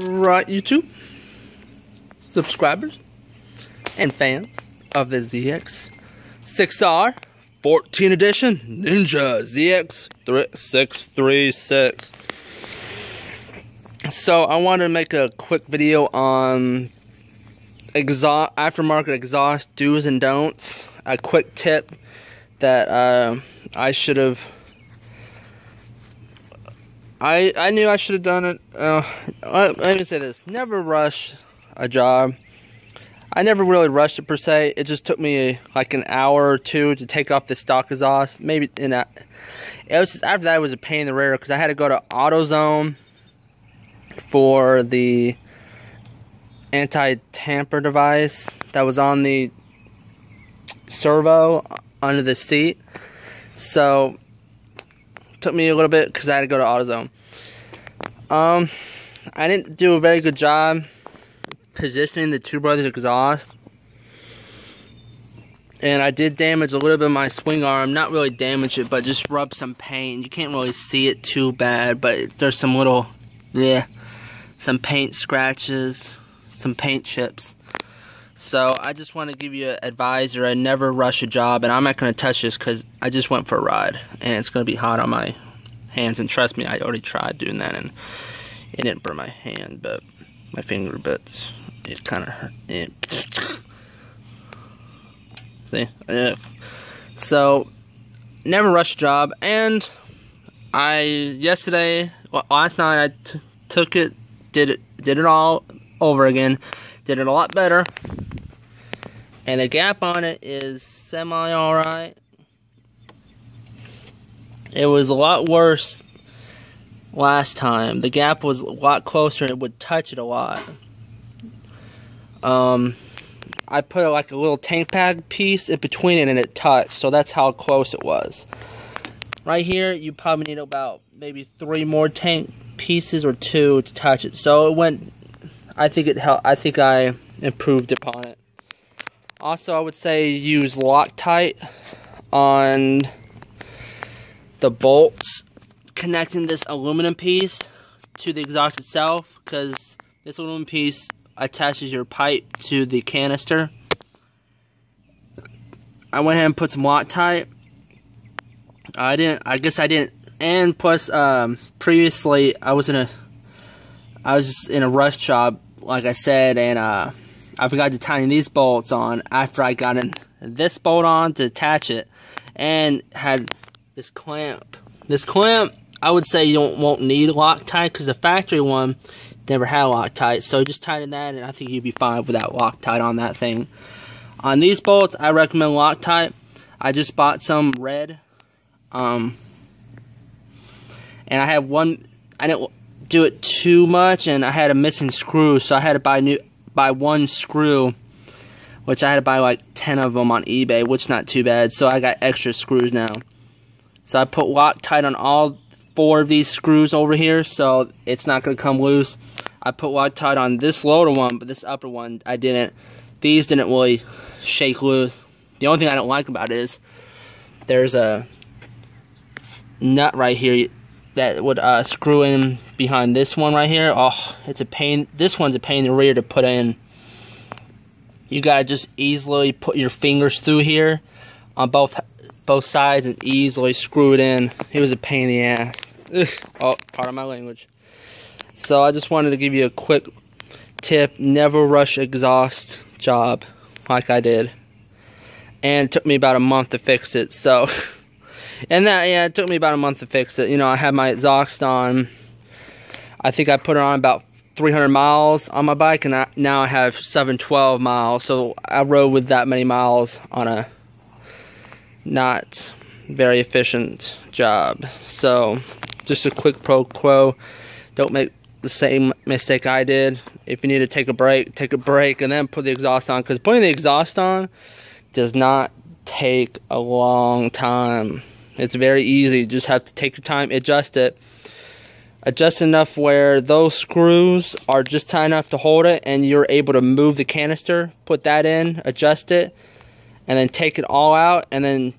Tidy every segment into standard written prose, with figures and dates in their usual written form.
Right, YouTube subscribers and fans of the Zx6r 14 edition Ninja Zx636. So I wanted to make a quick video on aftermarket exhaust do's and don'ts. A quick tip that I should have. I knew I should have done it. Let me say this: never rush a job. I never really rushed it per se. It just took me like an hour or two to take off the stock exhaust. Maybe in that. It was just, after that, it was a pain in the rear because I had to go to AutoZone for the anti-tamper device that was on the servo under the seat. So it took me a little bit because I had to go to AutoZone. I didn't do a very good job positioning the Two Brothers exhaust, and I did damage a little bit of my swing arm. Not really damage it, but just rub some paint. You can't really see it too bad, but there's some little, some paint scratches, some paint chips. So I just want to give you an advisor. I never rush a job, and I'm not going to touch this because I just went for a ride, and it's going to be hot on my hands. And trust me, I already tried doing that, and it didn't burn my hand, but my finger, but it kind of hurt. See? So never rush a job. And last night I took it, did it all over again, did it a lot better, and the gap on it is semi alright. It was a lot worse last time. The gap was a lot closer and it would touch it a lot. I put like a little tank pad piece in between it and it touched, so that's how close it was. Right here, you probably need about maybe 3 more tank pieces or 2 to touch it. So it went, I think it helped. I think I improved upon it. Also, I would say use LOCTITE on the bolts connecting this aluminum piece to the exhaust itself, because this aluminum piece attaches your pipe to the canister. I went ahead and put some LOCTITE. I guess I didn't. And plus, previously I was in a rush job, like I said, and I forgot to tighten these bolts on after I got in this bolt on to attach it, and had this clamp. This clamp, I would say you won't need LOCTITE because the factory one never had LOCTITE. So just tighten that, and I think you'd be fine without LOCTITE on that thing. On these bolts, I recommend LOCTITE. I just bought some red, and I have one. I didn't do it too much, and I had a missing screw, so I had to buy one screw, which I had to buy like 10 of them on eBay, which is not too bad. So I got extra screws now. So I put LOCTITE on all 4 of these screws over here, so it's not going to come loose. I put LOCTITE on this lower one, but this upper one I didn't. These didn't really shake loose. The only thing I don't like about it is there's a nut right here that would screw in behind this one right here. Oh, it's a pain. This one's a pain in the rear to put in. You gotta just easily put your fingers through here on both sides and easily screw it in. It was a pain in the ass. Ugh. Oh, pardon my language. So I just wanted to give you a quick tip: never rush exhaust job like I did. And it took me about a month to fix it. So. And that, it took me about a month to fix it. You know, I had my exhaust on. I think I put it on about 300 miles on my bike, and now I have 712 miles. So I rode with that many miles on a not very efficient job. So just a quick pro quo: don't make the same mistake I did. If you need to take a break, and then put the exhaust on, because putting the exhaust on does not take a long time. It's very easy. You just have to take your time, adjust it. Adjust enough where those screws are just tight enough to hold it, and you're able to move the canister, put that in, adjust it, and then take it all out, and then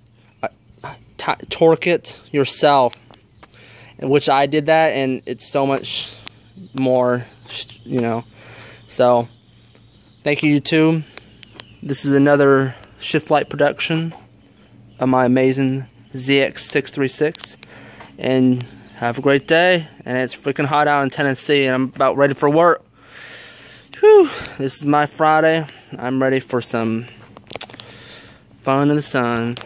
torque it yourself. Which I did that, and it's so much more, you know. So, thank you, YouTube. This is another shift light production of my amazing Zx636. And have a great day. And it's freaking hot out in Tennessee, and I'm about ready for work. Whew. This is my Friday. I'm ready for some fun in the sun.